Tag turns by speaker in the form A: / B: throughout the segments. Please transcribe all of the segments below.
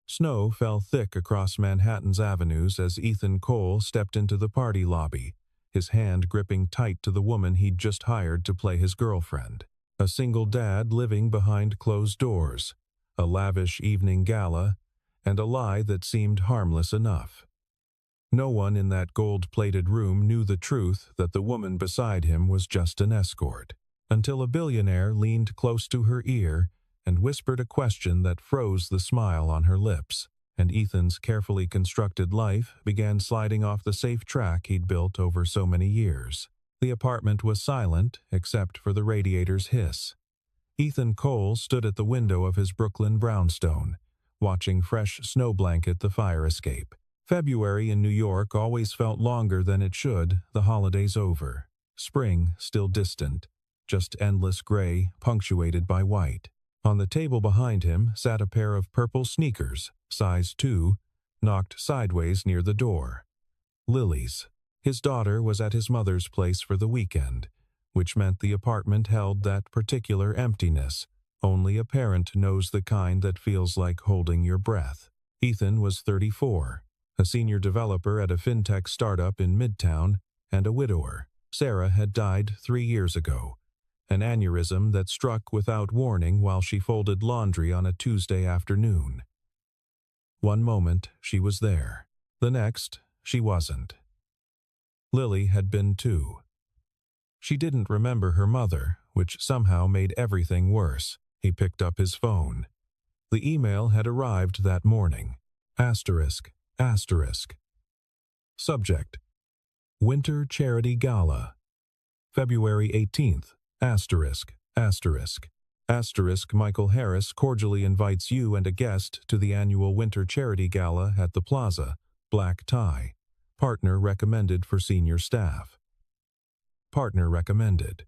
A: Snow fell thick across Manhattan's avenues as Ethan Cole stepped into the party lobby, his hand gripping tight to the woman he'd just hired to play his girlfriend. A single dad living behind closed doors, a lavish evening gala, and a lie that seemed harmless enough. No one in that gold-plated room knew the truth that the woman beside him was just an escort, until a billionaire leaned close to her ear and whispered a question that froze the smile on her lips, and Ethan's carefully constructed life began sliding off the safe track he'd built over so many years. The apartment was silent, except for the radiator's hiss. Ethan Cole stood at the window of his Brooklyn brownstone, watching fresh snow blanket the fire escape. February in New York always felt longer than it should, the holidays over. Spring still distant, just endless gray, punctuated by white. On the table behind him sat a pair of purple sneakers, size 2, knocked sideways near the door. Lily's. His daughter was at his mother's place for the weekend, which meant the apartment held that particular emptiness. Only a parent knows the kind that feels like holding your breath. Ethan was 34, a senior developer at a fintech startup in Midtown, and a widower. Sarah had died 3 years ago, an aneurysm that struck without warning while she folded laundry on a Tuesday afternoon. One moment, she was there. The next, she wasn't. Lily had been too. She didn't remember her mother, which somehow made everything worse. He picked up his phone. The email had arrived that morning. Asterisk. Subject: Winter Charity Gala. February 18th. Michael Harris cordially invites you and a guest to the annual Winter Charity Gala at the Plaza. Black tie. Partner recommended for senior staff. Partner recommended.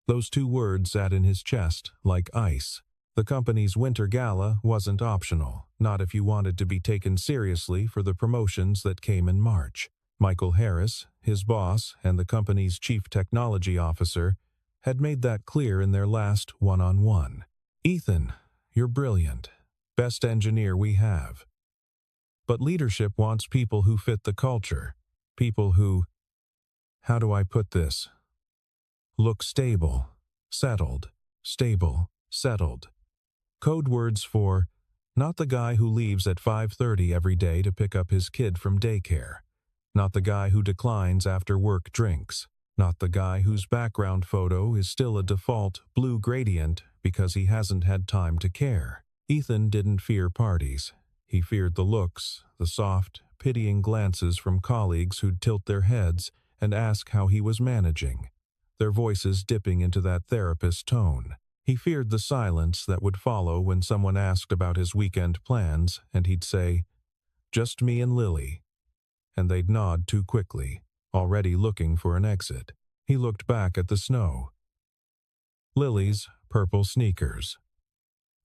A: Those 2 words sat in his chest like ice. The company's winter gala wasn't optional, not if you wanted to be taken seriously for the promotions that came in March. Michael Harris, his boss, and the company's chief technology officer had made that clear in their last one-on-one. Ethan, you're brilliant. Best engineer we have. But leadership wants people who fit the culture. People who, how do I put this? Look stable, settled, Code words for, not the guy who leaves at 5:30 every day to pick up his kid from daycare. Not the guy who declines after work drinks. Not the guy whose background photo is still a default blue gradient because he hasn't had time to care. Ethan didn't fear parties. He feared the looks, the soft, pitying glances from colleagues who'd tilt their heads and ask how he was managing, their voices dipping into that therapist tone. He feared the silence that would follow when someone asked about his weekend plans, and he'd say, "Just me and Lily," and they'd nod too quickly, already looking for an exit. He looked back at the snow. Lily's purple sneakers.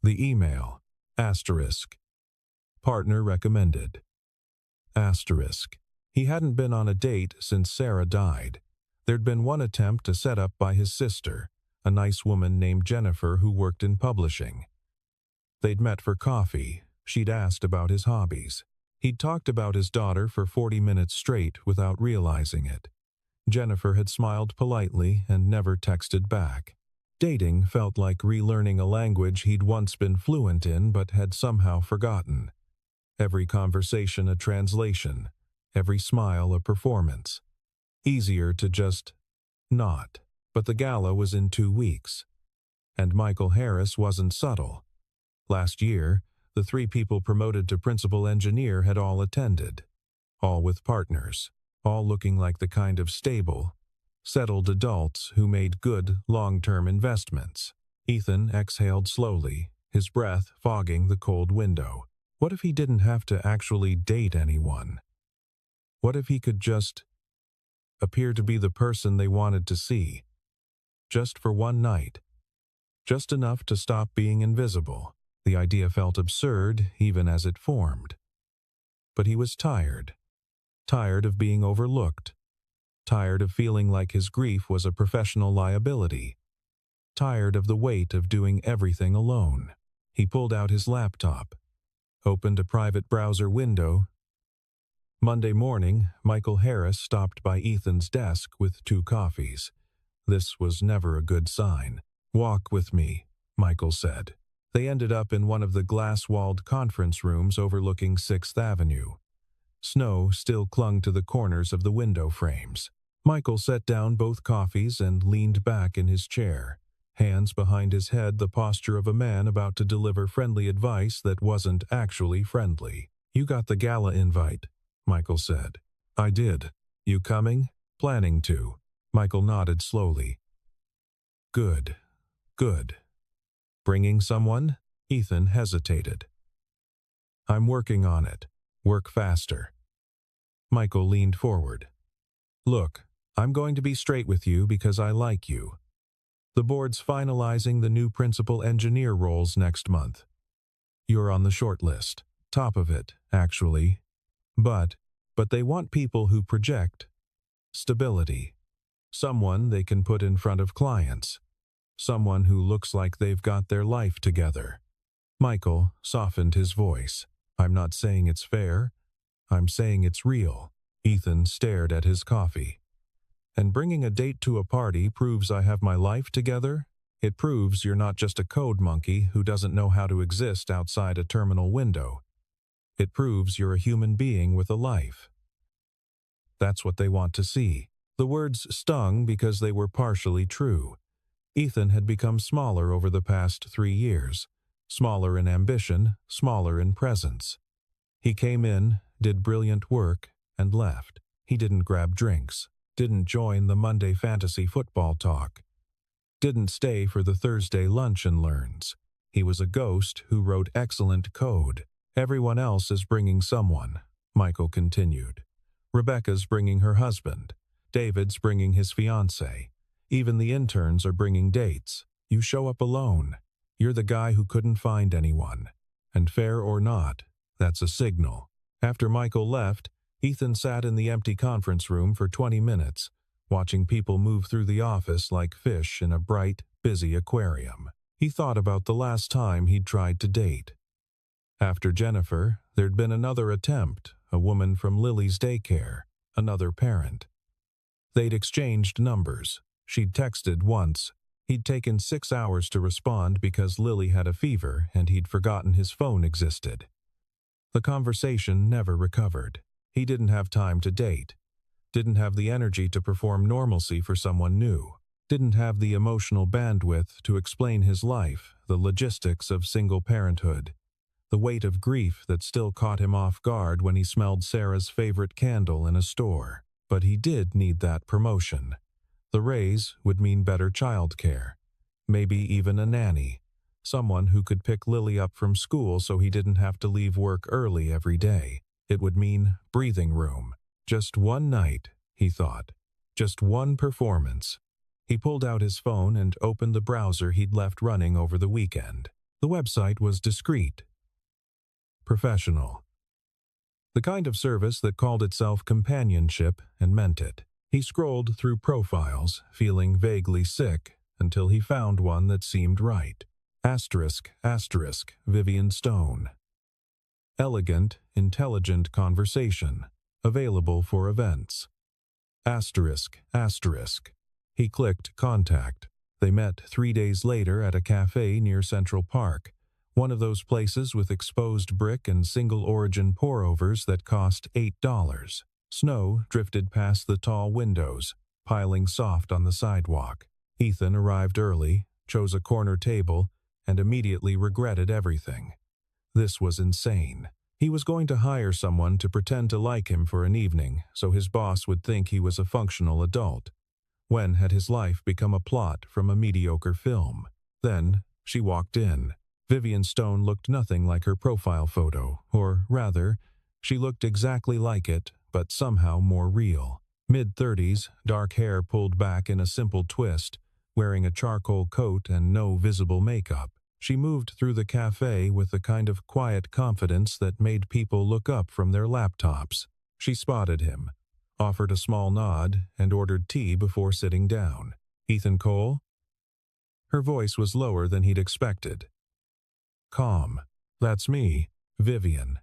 A: The email. Asterisk. Partner recommended. Asterisk. He hadn't been on a date since Sarah died. There'd been one attempt to set up by his sister, a nice woman named Jennifer who worked in publishing. They'd met for coffee. She'd asked about his hobbies. He'd talked about his daughter for 40 minutes straight without realizing it. Jennifer had smiled politely and never texted back. Dating felt like relearning a language he'd once been fluent in but had somehow forgotten. Every conversation a translation, every smile a performance. Easier to just not. But the gala was in 2 weeks. And Michael Harris wasn't subtle. Last year, the 3 people promoted to principal engineer had all attended. All with partners. All looking like the kind of stable, settled adults who made good, long-term investments. Ethan exhaled slowly, his breath fogging the cold window. What if he didn't have to actually date anyone? What if he could just appear to be the person they wanted to see? Just for one night. Just enough to stop being invisible. The idea felt absurd even as it formed. But he was tired. Tired of being overlooked. Tired of feeling like his grief was a professional liability. Tired of the weight of doing everything alone. He pulled out his laptop. opened a private browser window. Monday morning, Michael Harris stopped by Ethan's desk with 2 coffees. This was never a good sign. "Walk with me," Michael said. They ended up in one of the glass-walled conference rooms overlooking 6th Avenue. Snow still clung to the corners of the window frames. Michael set down both coffees and leaned back in his chair, hands behind his head, the posture of a man about to deliver friendly advice that wasn't actually friendly. "You got the gala invite," Michael said. "I did. You coming?" "Planning to." Michael nodded slowly. "Good. Good. Bringing someone?" Ethan hesitated. "I'm working on it. Work faster." Michael leaned forward. "Look, I'm going to be straight with you because I like you. The board's finalizing the new principal engineer roles next month. You're on the short list. Top of it, actually. But they want people who project stability. Someone they can put in front of clients. Someone who looks like they've got their life together." Michael softened his voice. "I'm not saying it's fair. I'm saying it's real." Ethan stared at his coffee. "And bringing a date to a party proves I have my life together? It proves you're not just a code monkey who doesn't know how to exist outside a terminal window. It proves you're a human being with a life." That's what they want to see. The words stung because they were partially true. Ethan had become smaller over the past 3 years. Smaller in ambition, smaller in presence. He came in, did brilliant work, and left. He didn't grab drinks. Didn't join the Monday fantasy football talk. Didn't stay for the Thursday lunch and learns. He was a ghost who wrote excellent code. "Everyone else is bringing someone," Michael continued. "Rebecca's bringing her husband. David's bringing his fiancée. Even the interns are bringing dates. You show up alone. You're the guy who couldn't find anyone. And fair or not, that's a signal." After Michael left, Ethan sat in the empty conference room for 20 minutes, watching people move through the office like fish in a bright, busy aquarium. He thought about the last time he'd tried to date. After Jennifer, there'd been another attempt, a woman from Lily's daycare, another parent. They'd exchanged numbers. She'd texted once. He'd taken 6 hours to respond because Lily had a fever and he'd forgotten his phone existed. The conversation never recovered. He didn't have time to date. Didn't have the energy to perform normalcy for someone new. Didn't have the emotional bandwidth to explain his life, the logistics of single parenthood. The weight of grief that still caught him off guard when he smelled Sarah's favorite candle in a store. But he did need that promotion. The raise would mean better childcare. Maybe even a nanny. Someone who could pick Lily up from school so he didn't have to leave work early every day. It would mean breathing room. Just one night, he thought. Just one performance. He pulled out his phone and opened the browser he'd left running over the weekend. The website was discreet. Professional. The kind of service that called itself companionship and meant it. He scrolled through profiles, feeling vaguely sick, until he found one that seemed right. ***, Vivian Stone. Elegant, intelligent conversation. Available for events. ***. He clicked contact. They met 3 days later at a cafe near Central Park, one of those places with exposed brick and single-origin pour-overs that cost $8. Snow drifted past the tall windows, piling soft on the sidewalk. Ethan arrived early, chose a corner table, and immediately regretted everything. This was insane. He was going to hire someone to pretend to like him for an evening so his boss would think he was a functional adult. When had his life become a plot from a mediocre film? Then, she walked in. Vivian Stone looked nothing like her profile photo, or rather, she looked exactly like it, but somehow more real. Mid-30s, dark hair pulled back in a simple twist, wearing a charcoal coat and no visible makeup. She moved through the cafe with the kind of quiet confidence that made people look up from their laptops. She spotted him, offered a small nod, and ordered tea before sitting down. "Ethan Cole?" Her voice was lower than he'd expected. Calm. "That's me. Vivian.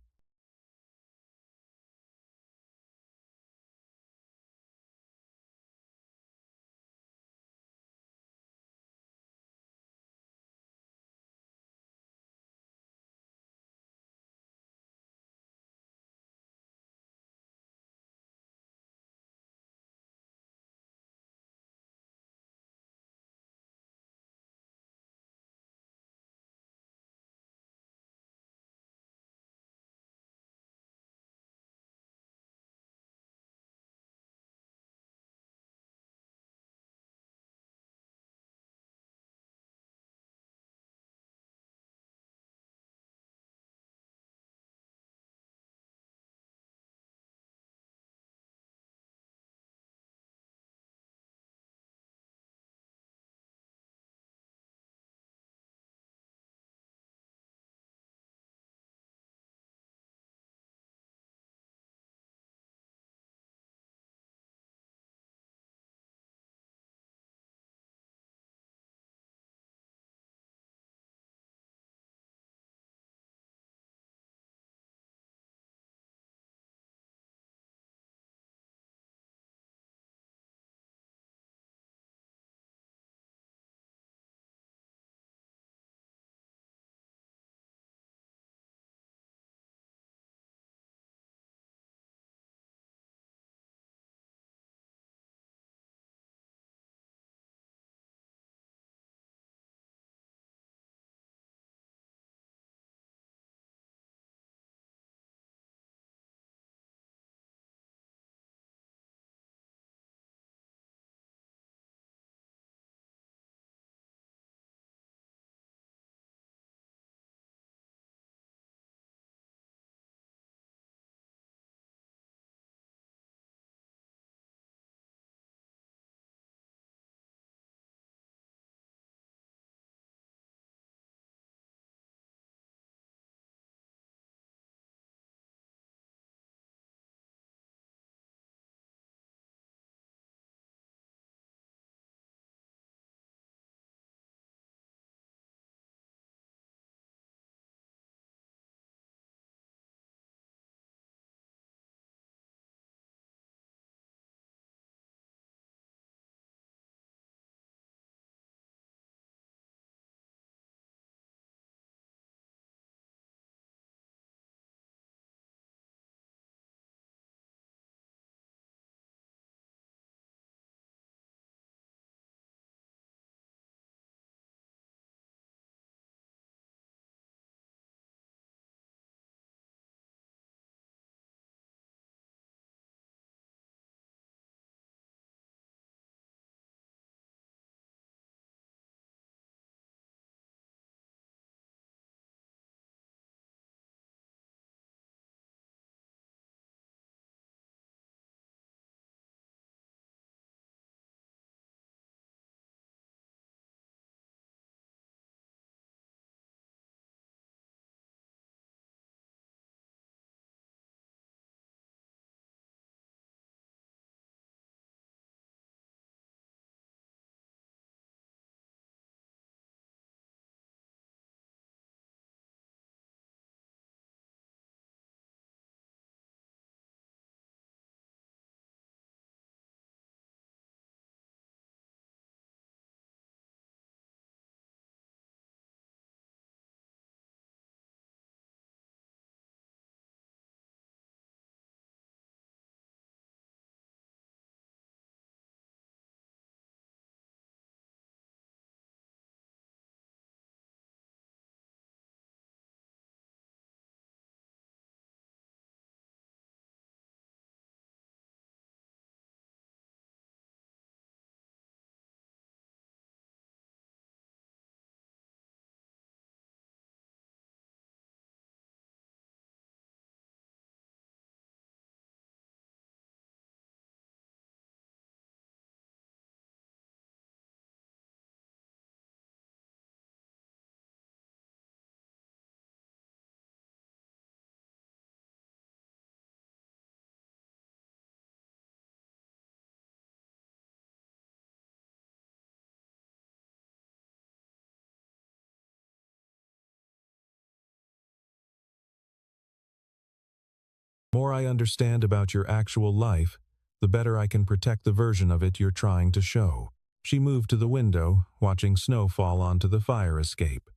A: more I understand about your actual life, the better I can protect the version of it you're trying to show. She moved to the window, watching snow fall onto the fire escape.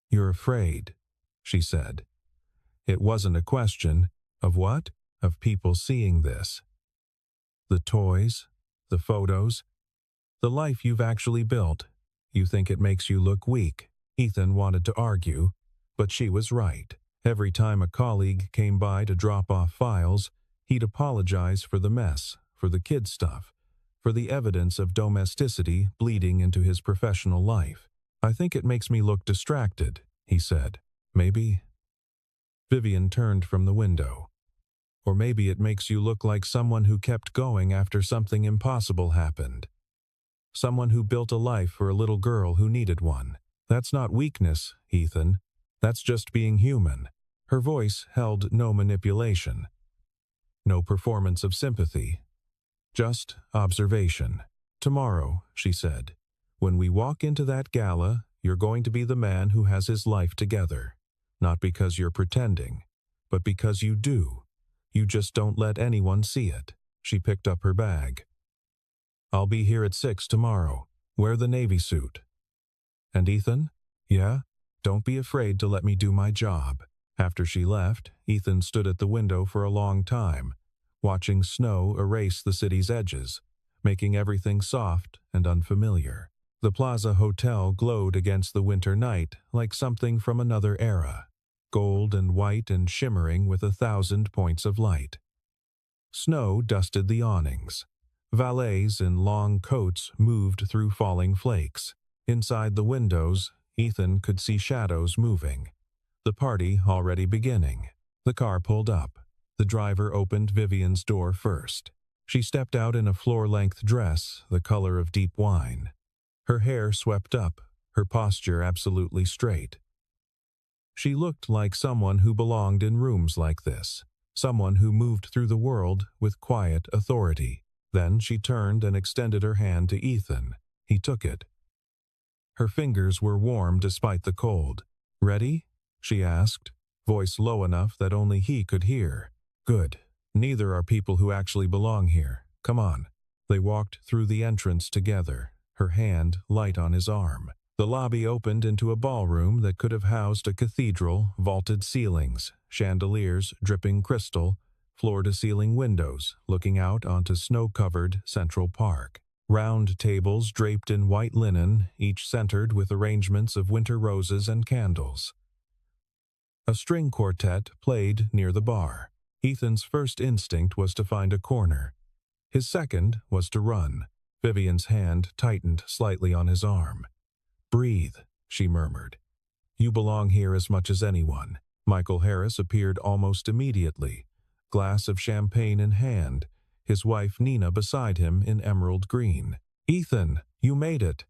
A: You're afraid, she said. It wasn't a question. Of what? Of people seeing this. The toys, the photos, the life you've actually built. You think it makes you look weak. Ethan wanted to argue, but she was right. Every time a colleague came by to drop off files, he'd apologize for the mess, for the kid stuff, for the evidence of domesticity bleeding into his professional life. I think it makes me look distracted, he said. Maybe. Vivian turned from the window. Or maybe it makes you look like someone who kept going after something impossible happened. Someone who built a life for a little girl who needed one. That's not weakness, Ethan. That's just being human. Her voice held no manipulation. No performance of sympathy. Just observation. Tomorrow, she said, when we walk into that gala, you're going to be the man who has his life together. Not because you're pretending, but because you do. You just don't let anyone see it. She picked up her bag. I'll be here at 6 tomorrow. Wear the Navy suit. And Ethan? Yeah? Don't be afraid to let me do my job. After she left, Ethan stood at the window for a long time, watching snow erase the city's edges, making everything soft and unfamiliar. The Plaza Hotel glowed against the winter night like something from another era, gold and white and shimmering with 1,000 points of light. Snow dusted the awnings. Valets in long coats moved through falling flakes. Inside the windows, Ethan could see shadows moving. The party already beginning. The car pulled up. The driver opened Vivian's door first. She stepped out in a floor-length dress, the color of deep wine. Her hair swept up, her posture absolutely straight. She looked like someone who belonged in rooms like this, someone who moved through the world with quiet authority. Then she turned and extended her hand to Ethan. He took it. Her fingers were warm despite the cold. Ready? She asked, voice low enough that only he could hear. Good. Neither are people who actually belong here. Come on. They walked through the entrance together, her hand light on his arm. The lobby opened into a ballroom that could have housed a cathedral, vaulted ceilings, chandeliers dripping crystal, floor-to-ceiling windows looking out onto snow-covered Central Park. Round tables draped in white linen, each centered with arrangements of winter roses and candles. A string quartet played near the bar. Ethan's first instinct was to find a corner. His second was to run. Vivian's hand tightened slightly on his arm. Breathe, she murmured. You belong here as much as anyone. Michael Harris appeared almost immediately, glass of champagne in hand, his wife Nina beside him in emerald green. Ethan, you made it.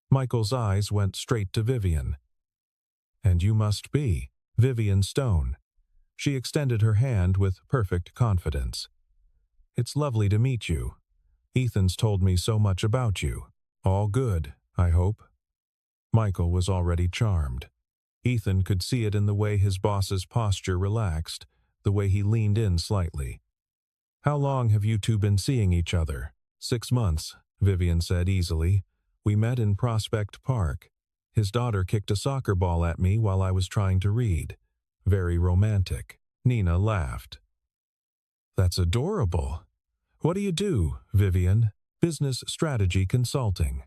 A: Michael's eyes went straight to Vivian. And you must be Vivian Stone. She extended her hand with perfect confidence. It's lovely to meet you. Ethan's told me so much about you. All good, I hope. Michael was already charmed. Ethan could see it in the way his boss's posture relaxed, the way he leaned in slightly. How long have you two been seeing each other? 6 months, Vivian said easily. We met in Prospect Park. His daughter kicked a soccer ball at me while I was trying to read. Very romantic. Nina laughed. That's adorable. What do you do, Vivian? Business strategy consulting.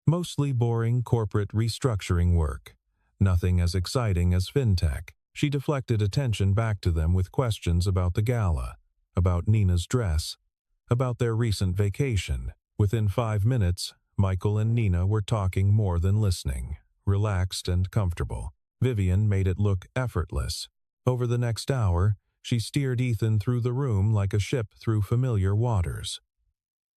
A: Mostly boring corporate restructuring work. Nothing as exciting as fintech. She deflected attention back to them with questions about the gala, about Nina's dress, about their recent vacation. Within 5 minutes, Michael and Nina were talking more than listening, relaxed and comfortable. Vivian made it look effortless. Over the next hour, she steered Ethan through the room like a ship through familiar waters.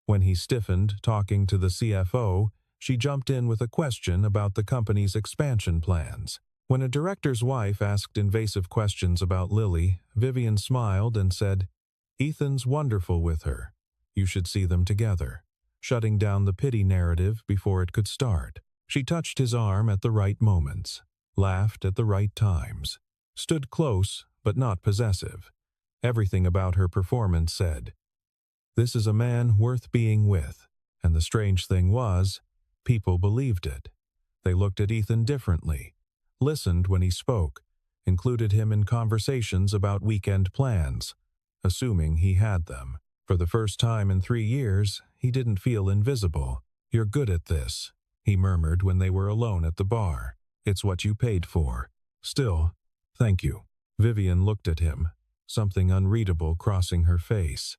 A: When he stiffened talking to the CFO, she jumped in with a question about the company's expansion plans. When a director's wife asked invasive questions about Lily, Vivian smiled and said, Ethan's wonderful with her. You should see them together, shutting down the pity narrative before it could start. She touched his arm at the right moments, laughed at the right times, stood close but not possessive. Everything about her performance said, "This is a man worth being with." And the strange thing was, people believed it. They looked at Ethan differently, listened when he spoke, included him in conversations about weekend plans, assuming he had them. For the first time in 3 years, he didn't feel invisible. "You're good at this," he murmured when they were alone at the bar. "It's what you paid for. Still, thank you." Vivian looked at him, something unreadable crossing her face.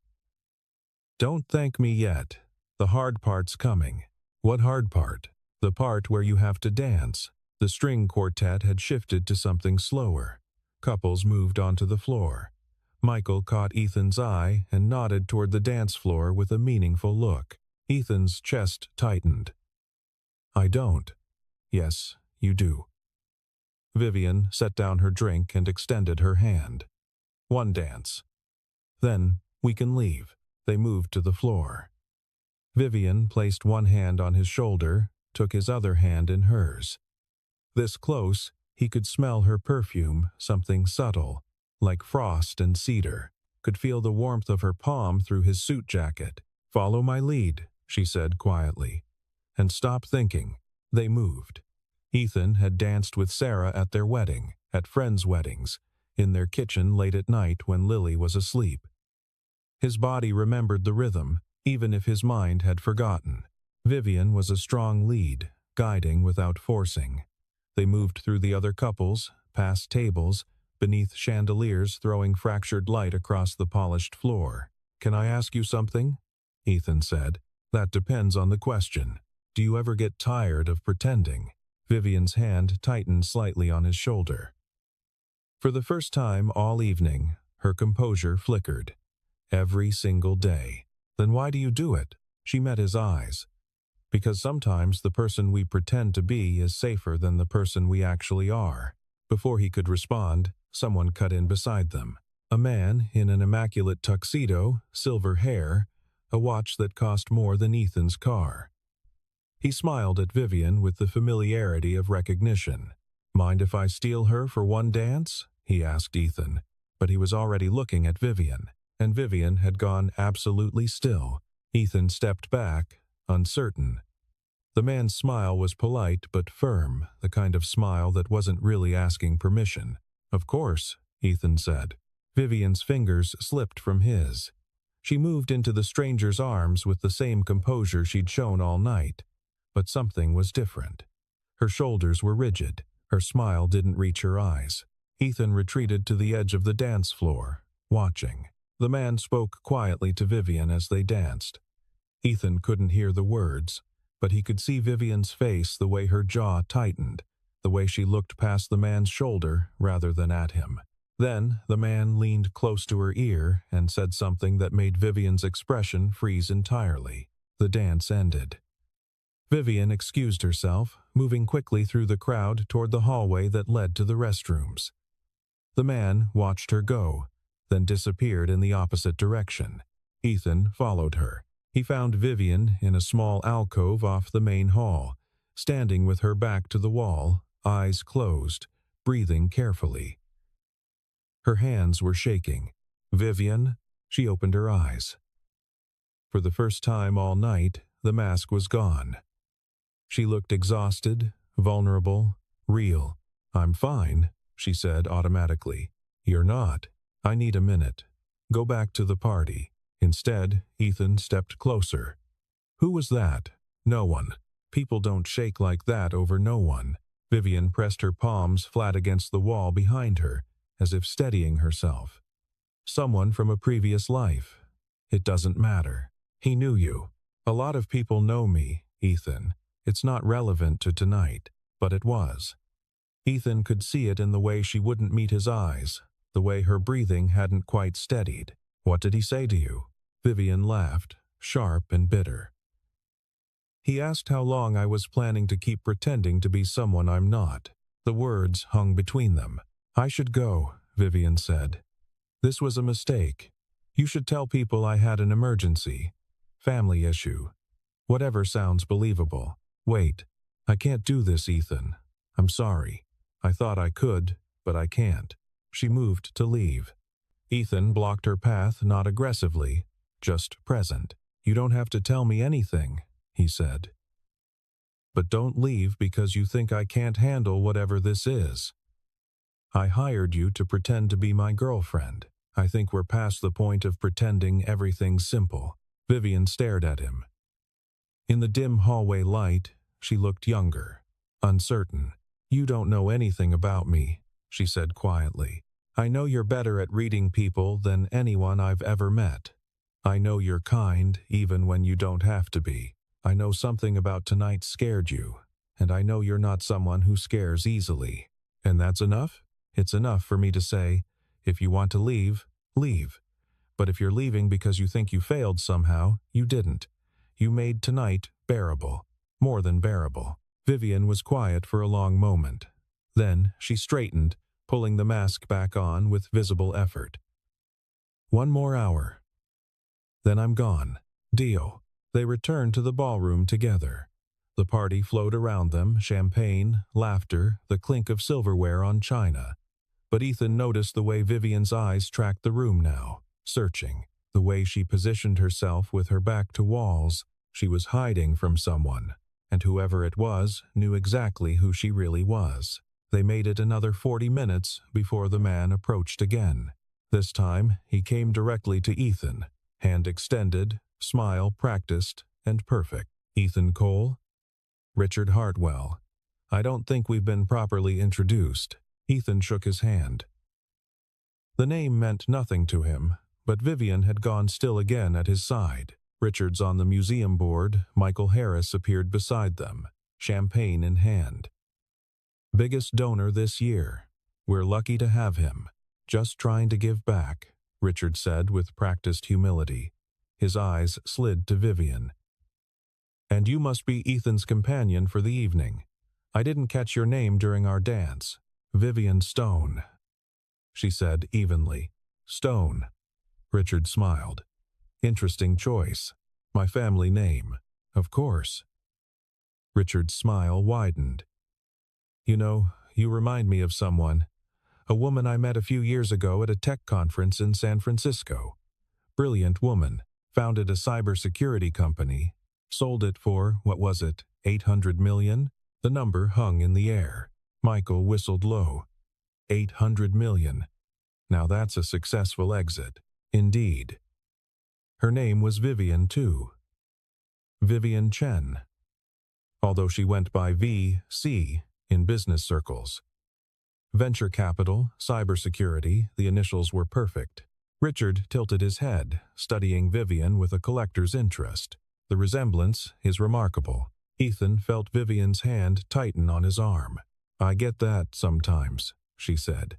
A: "Don't thank me yet. The hard part's coming." "What hard part?" "The part where you have to dance." The string quartet had shifted to something slower. Couples moved onto the floor. Michael caught Ethan's eye and nodded toward the dance floor with a meaningful look. Ethan's chest tightened. "I don't." "Yes, you do." Vivian set down her drink and extended her hand. "One dance. Then we can leave." They moved to the floor. Vivian placed one hand on his shoulder, took his other hand in hers. This close, he could smell her perfume, something subtle, like frost and cedar. Could feel the warmth of her palm through his suit jacket. "Follow my lead," she said quietly. "And stop thinking." They moved. Ethan had danced with Sarah at their wedding, at friends' weddings, in their kitchen late at night when Lily was asleep. His body remembered the rhythm, even if his mind had forgotten. Vivian was a strong lead, guiding without forcing. They moved through the other couples, past tables, beneath chandeliers throwing fractured light across the polished floor. "Can I ask you something?" Ethan said. "That depends on the question. Do you ever get tired of pretending?" Vivian's hand tightened slightly on his shoulder. For the first time all evening, her composure flickered. "Every single day." "Then why do you do it?" She met his eyes. "Because sometimes the person we pretend to be is safer than the person we actually are." Before he could respond, someone cut in beside them. A man in an immaculate tuxedo, silver hair, a watch that cost more than Ethan's car. He smiled at Vivian with the familiarity of recognition. "Mind if I steal her for one dance?" he asked Ethan, but he was already looking at Vivian, and Vivian had gone absolutely still. Ethan stepped back, uncertain. The man's smile was polite but firm, the kind of smile that wasn't really asking permission. "Of course," Ethan said. Vivian's fingers slipped from his. She moved into the stranger's arms with the same composure she'd shown all night, but something was different. Her shoulders were rigid, her smile didn't reach her eyes. Ethan retreated to the edge of the dance floor, watching. The man spoke quietly to Vivian as they danced. Ethan couldn't hear the words, but he could see Vivian's face, the way her jaw tightened, the way she looked past the man's shoulder rather than at him. Then the man leaned close to her ear and said something that made Vivian's expression freeze entirely. The dance ended. Vivian excused herself, moving quickly through the crowd toward the hallway that led to the restrooms. The man watched her go, then disappeared in the opposite direction. Ethan followed her. He found Vivian in a small alcove off the main hall, standing with her back to the wall, eyes closed, breathing carefully. Her hands were shaking. "Vivian?" She opened her eyes. For the first time all night, the mask was gone. She looked exhausted, vulnerable, real. "I'm fine," she said automatically. "You're not. I need a minute. Go back to the party." Instead, Ethan stepped closer. "Who was that?" "No one. People don't shake like that over no one." Vivian pressed her palms flat against the wall behind her, as if steadying herself. "Someone from a previous life. It doesn't matter. He knew you. A lot of people know me, Ethan. It's not relevant to tonight, but it was." Ethan could see it in the way she wouldn't meet his eyes, the way her breathing hadn't quite steadied. "What did he say to you?" Vivian laughed, sharp and bitter. "He asked how long I was planning to keep pretending to be someone I'm not." The words hung between them. "I should go," Vivian said. "This was a mistake. You should tell people I had an emergency. Family issue. Whatever sounds believable. Wait, I can't do this, Ethan. I'm sorry. I thought I could, but I can't." She moved to leave. Ethan blocked her path, not aggressively, just present. "You don't have to tell me anything," he said. "But don't leave because you think I can't handle whatever this is. I hired you to pretend to be my girlfriend. I think we're past the point of pretending everything's simple." Vivian stared at him. In the dim hallway light, she looked younger, uncertain. "You don't know anything about me," she said quietly. "I know you're better at reading people than anyone I've ever met. I know you're kind even when you don't have to be. I know something about tonight scared you, and I know you're not someone who scares easily. And that's enough? It's enough for me to say, if you want to leave, leave. But if you're leaving because you think you failed somehow, you didn't. You made tonight bearable. More than bearable." Vivian was quiet for a long moment. Then she straightened, pulling the mask back on with visible effort. "One more hour. Then I'm gone. Deal." They returned to the ballroom together. The party flowed around them, champagne, laughter, the clink of silverware on china. But Ethan noticed the way Vivian's eyes tracked the room now, searching, the way she positioned herself with her back to walls. She was hiding from someone, and whoever it was knew exactly who she really was. They made it another 40 minutes before the man approached again. This time, he came directly to Ethan, hand extended, smile practiced and perfect. "Ethan Cole?" "Richard Hartwell. I don't think we've been properly introduced." Ethan shook his hand. The name meant nothing to him, but Vivian had gone still again at his side. Richard's on the museum board. Michael Harris appeared beside them, champagne in hand. "Biggest donor this year. We're lucky to have him. Just trying to give back," Richard said with practiced humility. His eyes slid to Vivian. "And you must be Ethan's companion for the evening. I didn't catch your name during our dance." "Vivian Stone," she said evenly. "Stone." Richard smiled. "Interesting choice. My family name." "Of course." Richard's smile widened. "You know, you remind me of someone. A woman I met a few years ago at a tech conference in San Francisco. Brilliant woman. Founded a cybersecurity company. Sold it for, what was it, 800 million? The number hung in the air. Michael whistled low. 800 million. Now that's a successful exit. Indeed. Her name was Vivian, too. Vivian Chen. Although she went by VC in business circles. Venture capital, cybersecurity, the initials were perfect. Richard tilted his head, studying Vivian with a collector's interest. The resemblance is remarkable. Ethan felt Vivian's hand tighten on his arm. "I get that sometimes," she said.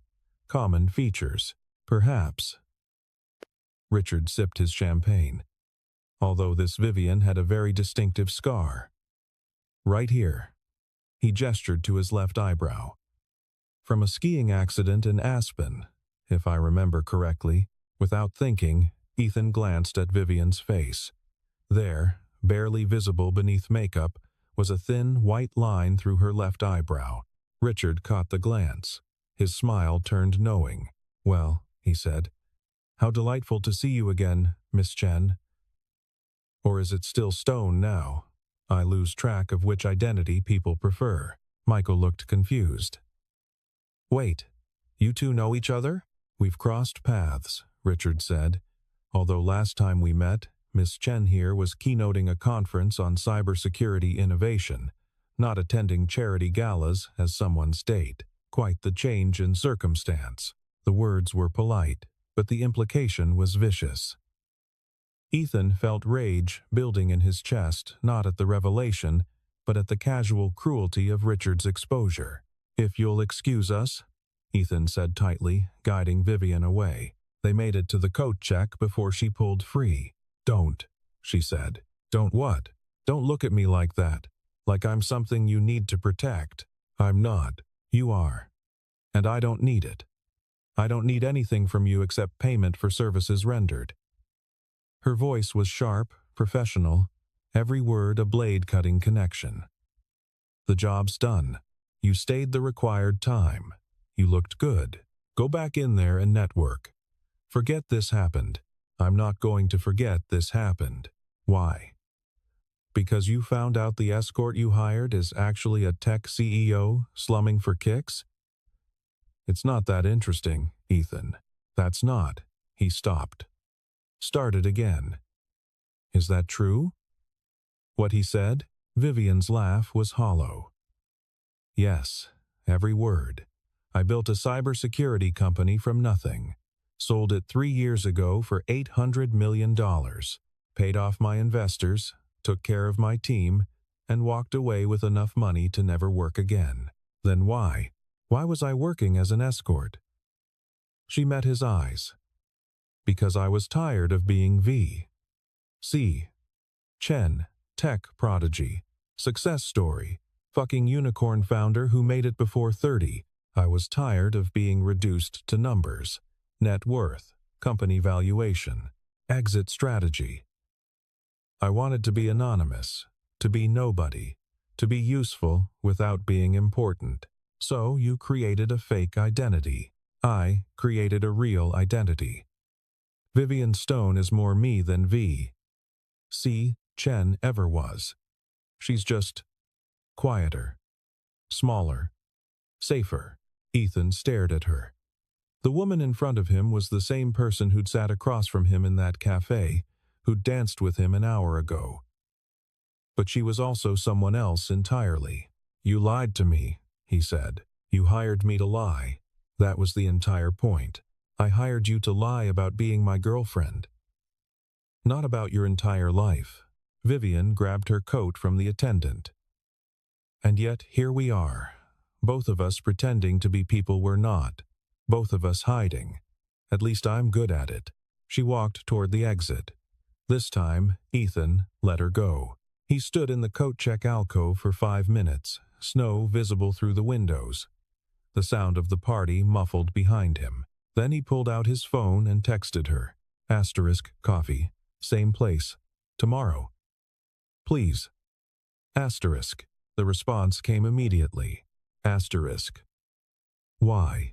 A: "Common features. Perhaps." Richard sipped his champagne. Although this Vivian had a very distinctive scar. "Right here." He gestured to his left eyebrow. "From a skiing accident in Aspen, if I remember correctly." Without thinking, Ethan glanced at Vivian's face. There, barely visible beneath makeup, was a thin white line through her left eyebrow. Richard caught the glance. His smile turned knowing. "Well," he said, "how delightful to see you again, Miss Chen. Or is it still Stone now? I lose track of which identity people prefer." Michael looked confused. "Wait, you two know each other?" "We've crossed paths," Richard said. "Although last time we met, Miss Chen here was keynoting a conference on cybersecurity innovation, not attending charity galas as someone's date. Quite the change in circumstance." The words were polite, but the implication was vicious. Ethan felt rage building in his chest, not at the revelation, but at the casual cruelty of Richard's exposure. "If you'll excuse us," Ethan said tightly, guiding Vivian away. They made it to the coat check before she pulled free. "Don't," she said. "Don't what? Don't look at me like that. Like I'm something you need to protect. I'm not. You are. And I don't need it. I don't need anything from you except payment for services rendered." Her voice was sharp, professional, every word a blade-cutting connection. "The job's done. You stayed the required time. You looked good. Go back in there and network. Forget this happened. I'm not going to forget this happened. Why? Because you found out the escort you hired is actually a tech CEO slumming for kicks? It's not that interesting, Ethan. That's not. He stopped. Started again. Is that true? What he said? Vivian's laugh was hollow. Yes, every word. I built a cybersecurity company from nothing. Sold it 3 years ago for $800 million. Paid off my investors, took care of my team, and walked away with enough money to never work again. Then why? Why was I working as an escort? She met his eyes. Because I was tired of being V. C. Chen, tech prodigy, success story, fucking unicorn founder who made it before 30. I was tired of being reduced to numbers, net worth, company valuation, exit strategy. I wanted to be anonymous, to be nobody, to be useful without being important. So you created a fake identity. I created a real identity. Vivian Stone is more me than V. C. Chen ever was. She's just quieter, smaller, safer. Ethan stared at her. The woman in front of him was the same person who'd sat across from him in that cafe, who'd danced with him an hour ago. But she was also someone else entirely. You lied to me, he said. You hired me to lie. That was the entire point. I hired you to lie about being my girlfriend. Not about your entire life. Vivian grabbed her coat from the attendant. And yet here we are, both of us pretending to be people we're not, both of us hiding. At least I'm good at it. She walked toward the exit. This time, Ethan let her go. He stood in the coat check alcove for 5 minutes, snow visible through the windows. The sound of the party muffled behind him. Then he pulled out his phone and texted her. Coffee. Same place. Tomorrow. Please. The response came immediately. Why?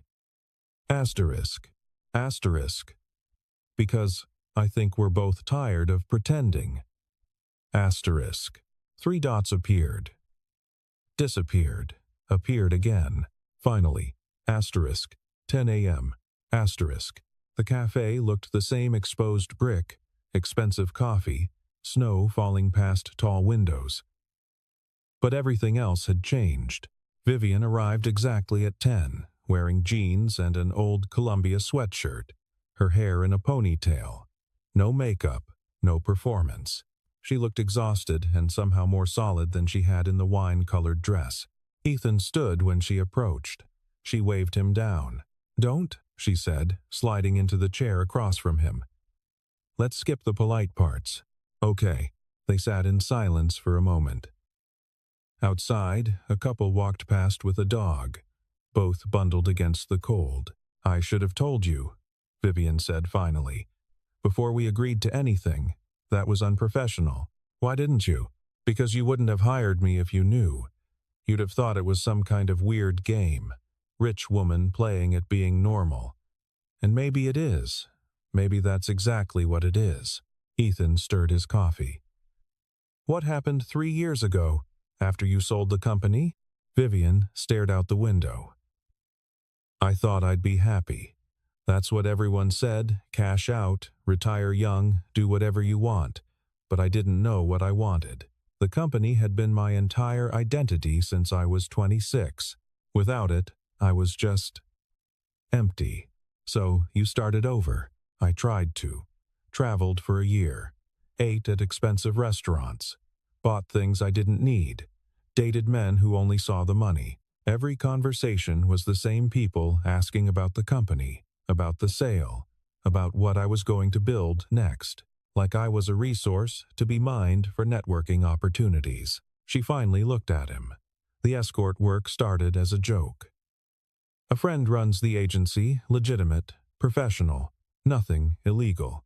A: Because I think we're both tired of pretending. 3 dots appeared. Disappeared. Appeared again. Finally. 10 a.m. The cafe looked the same exposed brick, expensive coffee, snow falling past tall windows. But everything else had changed. Vivian arrived exactly at 10, wearing jeans and an old Columbia sweatshirt, her hair in a ponytail. No makeup, no performance. She looked exhausted and somehow more solid than she had in the wine-colored dress. Ethan stood when she approached. She waved him down. Don't, she said, sliding into the chair across from him. Let's skip the polite parts. Okay. They sat in silence for a moment. Outside, a couple walked past with a dog, both bundled against the cold. I should have told you, Vivian said finally. Before we agreed to anything, that was unprofessional. Why didn't you? Because you wouldn't have hired me if you knew. You'd have thought it was some kind of weird game. Rich woman playing at being normal. And maybe it is. Maybe that's exactly what it is. Ethan stirred his coffee. What happened 3 years ago, after you sold the company? Vivian stared out the window. I thought I'd be happy. That's what everyone said, cash out, retire young, do whatever you want. But I didn't know what I wanted. The company had been my entire identity since I was 26. Without it, I was just empty. So you started over. I tried to. Traveled for a year. Ate at expensive restaurants. Bought things I didn't need. Dated men who only saw the money. Every conversation was the same people asking about the company, about the sale, about what I was going to build next. Like I was a resource to be mined for networking opportunities. She finally looked at him. The escort work started as a joke. A friend runs the agency, legitimate, professional, nothing illegal.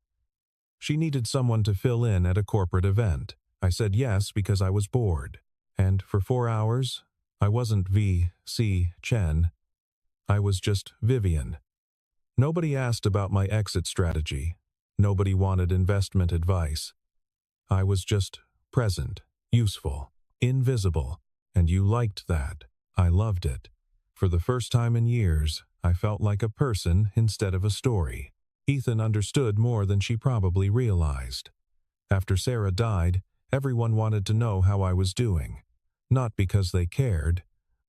A: She needed someone to fill in at a corporate event. I said yes because I was bored. And for 4 hours, I wasn't V. C. Chen. I was just Vivian. Nobody asked about my exit strategy. Nobody wanted investment advice. I was just present, useful, invisible, and you liked that. I loved it. For the first time in years, I felt like a person instead of a story. Ethan understood more than she probably realized. After Sarah died, everyone wanted to know how I was doing. Not because they cared,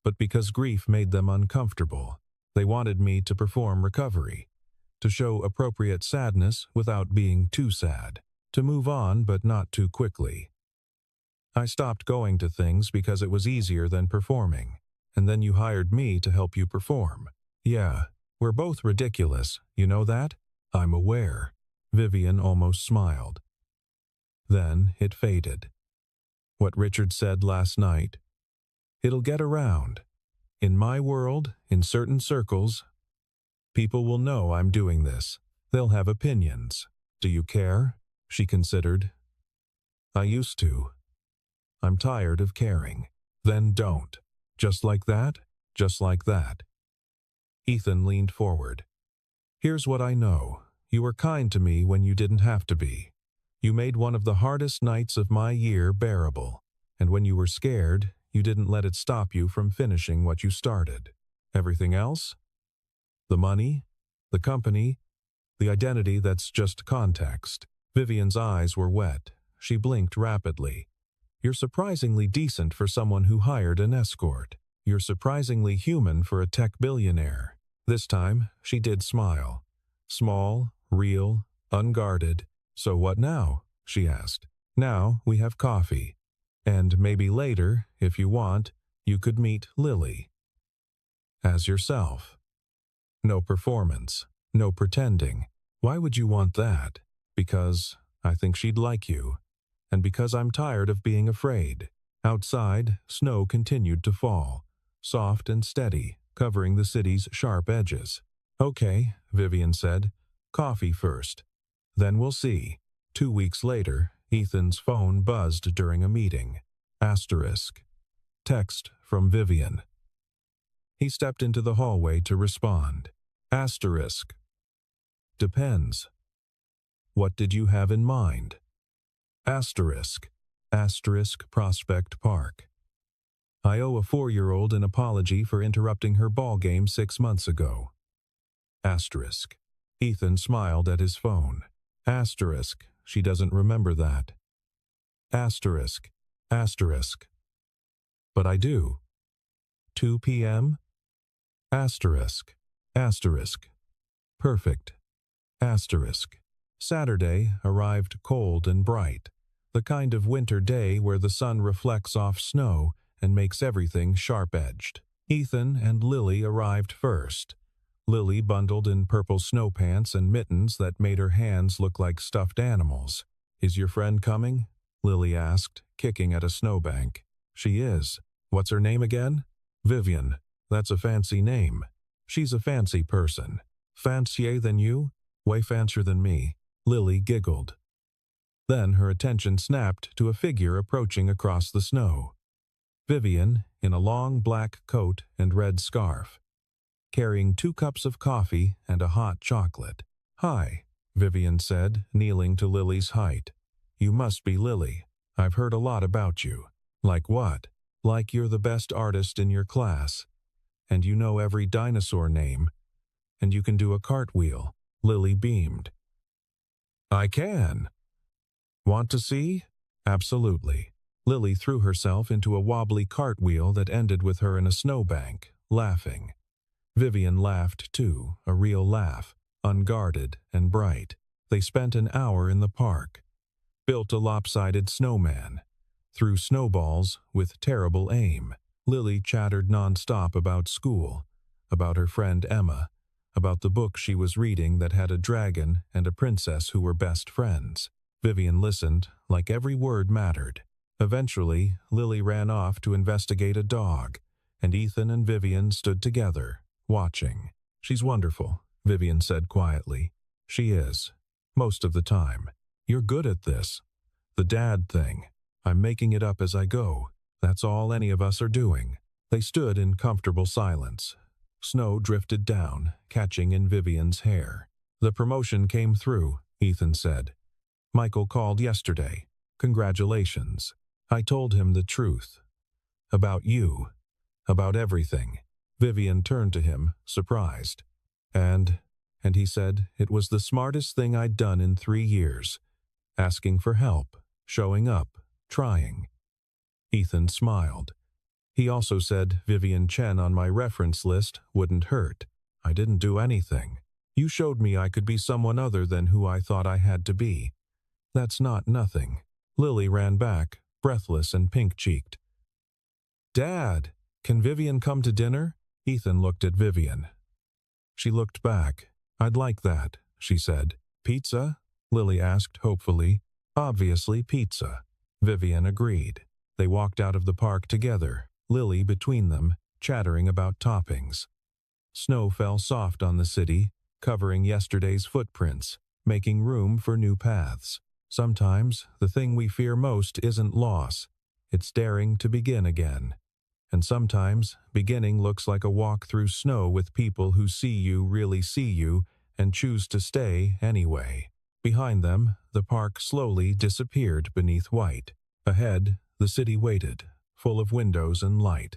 A: but because grief made them uncomfortable. They wanted me to perform recovery, to show appropriate sadness without being too sad, to move on but not too quickly. I stopped going to things because it was easier than performing, and then you hired me to help you perform. Yeah, we're both ridiculous, you know that? I'm aware. Vivian almost smiled. Then it faded. What Richard said last night. It'll get around. In my world, in certain circles, people will know I'm doing this. They'll have opinions. Do you care? She considered. I used to. I'm tired of caring. Then don't. Just like that? Just like that. Ethan leaned forward. Here's what I know. You were kind to me when you didn't have to be. You made one of the hardest nights of my year bearable. And when you were scared, you didn't let it stop you from finishing what you started. Everything else? The money? The company? The identity that's just context. Vivian's eyes were wet. She blinked rapidly. You're surprisingly decent for someone who hired an escort. You're surprisingly human for a tech billionaire. This time, she did smile. Small, real, unguarded. So what now? She asked. Now we have coffee. And maybe later, if you want, you could meet Lily. As yourself. No performance. No pretending. Why would you want that? Because I think she'd like you. And because I'm tired of being afraid. Outside, snow continued to fall, soft and steady, covering the city's sharp edges. Okay, Vivian said. Coffee first. Then we'll see. 2 weeks later, Ethan's phone buzzed during a meeting. Asterisk. Text from Vivian. He stepped into the hallway to respond. Asterisk. Depends. What did you have in mind? Asterisk. Asterisk Prospect Park. I owe a 4-year-old an apology for interrupting her ball game 6 months ago. Asterisk. Ethan smiled at his phone. Asterisk. She doesn't remember that. Asterisk. Asterisk. But I do. 2 p.m.? Asterisk. Asterisk. Perfect. Asterisk. Saturday arrived cold and bright, the kind of winter day where the sun reflects off snow and makes everything sharp-edged. Ethan and Lily arrived first. Lily bundled in purple snow pants and mittens that made her hands look like stuffed animals. Is your friend coming? Lily asked, kicking at a snowbank. She is. What's her name again? Vivian. That's a fancy name. She's a fancy person. Fancier than you? Way fancier than me. Lily giggled. Then her attention snapped to a figure approaching across the snow. Vivian, in a long black coat and red scarf, carrying 2 cups of coffee and a hot chocolate. Hi, Vivian said, kneeling to Lily's height. You must be Lily. I've heard a lot about you. Like what? Like you're the best artist in your class. And you know every dinosaur name. And you can do a cartwheel. Lily beamed. I can. Want to see? Absolutely. Lily threw herself into a wobbly cartwheel that ended with her in a snowbank, laughing. Vivian laughed too, a real laugh, unguarded and bright. They spent an hour in the park, built a lopsided snowman, threw snowballs with terrible aim. Lily chattered nonstop about school, about her friend Emma, about the book she was reading that had a dragon and a princess who were best friends. Vivian listened, like every word mattered. Eventually, Lily ran off to investigate a dog, and Ethan and Vivian stood together, watching. She's wonderful, Vivian said quietly. She is. Most of the time. You're good at this. The dad thing. I'm making it up as I go. That's all any of us are doing. They stood in comfortable silence. Snow drifted down, catching in Vivian's hair. The promotion came through, Ethan said. Michael called yesterday. Congratulations. I told him the truth. About you. About everything. Vivian turned to him, surprised. And he said it was the smartest thing I'd done in 3 years. Asking for help, showing up, trying. Ethan smiled. He also said Vivian Chen on my reference list wouldn't hurt. I didn't do anything. You showed me I could be someone other than who I thought I had to be. That's not nothing. Lily ran back, breathless and pink-cheeked. Dad, can Vivian come to dinner? Ethan looked at Vivian. She looked back. I'd like that, she said. Pizza? Lily asked hopefully. Obviously pizza. Vivian agreed. They walked out of the park together, Lily between them, chattering about toppings. Snow fell soft on the city, covering yesterday's footprints, making room for new paths. Sometimes the thing we fear most isn't loss. It's daring to begin again. And sometimes beginning looks like a walk through snow with people who see you really see you and choose to stay anyway. Behind them, the park slowly disappeared beneath white. Ahead, the city waited, full of windows and light.